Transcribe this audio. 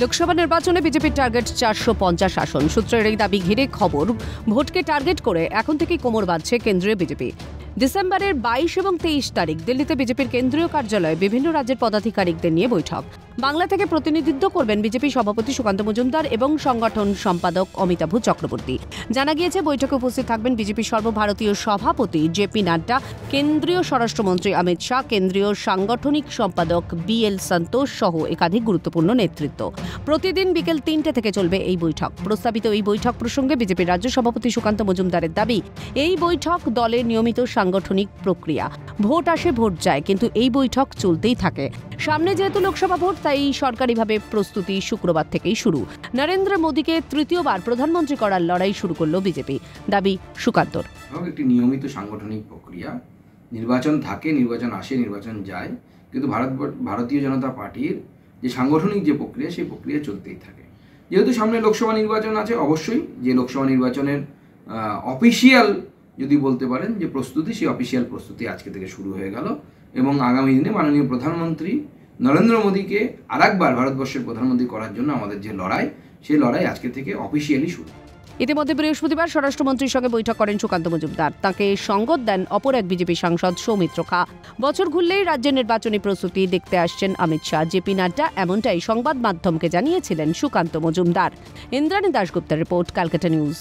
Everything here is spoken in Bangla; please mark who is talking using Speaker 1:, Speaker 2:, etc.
Speaker 1: লোকসভা নির্বাচনে বিজেপির টার্গেট 450 আসন। সূত্রের এই দাবি ঘিরে খবর, ভোটকে টার্গেট করে এখন থেকেই কোমর বাঁধছে কেন্দ্রীয় বিজেপি। ডিসেম্বরের 22 এবং 23 তারিখ দিল্লিতে বিজেপির কেন্দ্রীয় কার্যালয়ে বিভিন্ন রাজ্যের পদাধিকারিকদের নিয়ে বৈঠক। বাংলা থেকে প্রতিনিধিত্ব করবেন বিজেপি সভাপতি সুকান্ত মজুমদার এবং সংগঠন সম্পাদক অমিতাভ চক্রবর্তী। জানা গিয়েছে, বৈঠকে উপস্থিত থাকবেন বিজেপির সর্বভারতীয় সভাপতি জেপি নাড্ডা, কেন্দ্রীয় স্বরাষ্ট্রমন্ত্রী অমিত শাহ, কেন্দ্রীয় সাংগঠনিক সম্পাদক BL সন্তোষ সহ একাধিক গুরুত্বপূর্ণ নেতৃত্ব। প্রতিদিন বিকেল 3টে থেকে চলবে এই বৈঠক। প্রস্তাবিত এই বৈঠক প্রসঙ্গে বিজেপির রাজ্য সভাপতি সুকান্ত মজুমদারের দাবি, এই বৈঠক দলের নিয়মিত সাংগঠনিক প্রক্রিয়া। ভোট আসে, ভোট যায়, কিন্তু এই বৈঠক চলতেই থাকে। সামনে যেহেতু লোকসভা ভোট, তাই সরকারিভাবে প্রস্তুতি শুক্রবার থেকেই শুরু। নরেন্দ্র মোদীকে তৃতীয়বার প্রধানমন্ত্রী করার লড়াই শুরু করল বিজেপি, দাবি সুকান্তর।
Speaker 2: একটি নিয়মিত সাংগঠনিক প্রক্রিয়া, নির্বাচন থাকে, নির্বাচন আসে, নির্বাচন যায়, কিন্তু ভারতীয় জনতা পার্টির যে সাংগঠনিক যে প্রক্রিয়া, সেই প্রক্রিয়া চলতেই থাকে। যেহেতু সামনে লোকসভা নির্বাচন আছে, অবশ্যই যে লোকসভা নির্বাচনের অফিসিয়াল যদি বলতে পারেন যে প্রস্তুতি, সেই অফিসিয়াল প্রস্তুতি আজকে থেকে শুরু হয়ে গেল এবং আগামী দিনে মাননীয় প্রধানমন্ত্রী নরেন্দ্র মোদীকে আরেকবার ভারতবর্ষের প্রধানমন্ত্রী করার জন্য আমাদের যে লড়াই, সেই লড়াই আজকে থেকে অফিসিয়ালি শুরু।
Speaker 1: ইতিমধ্যে বৃহস্পতিবার স্বরাষ্ট্রমন্ত্রীর সঙ্গে বৈঠক করেন সুকান্ত মজুমদার। তাঁকে সঙ্গত দেন অপর এক বিজেপি সাংসদ সৌমিত্র খা। বছর ঘুরলেই রাজ্যের নির্বাচনী প্রস্তুতি দেখতে আসছেন অমিত শাহ, জেপি নাড্ডা, এমনটাই সংবাদ মাধ্যমকে জানিয়েছিলেন সুকান্ত মজুমদার। ইন্দ্রাণী দাশগুপ্তের রিপোর্ট, ক্যালকাটা নিউজ।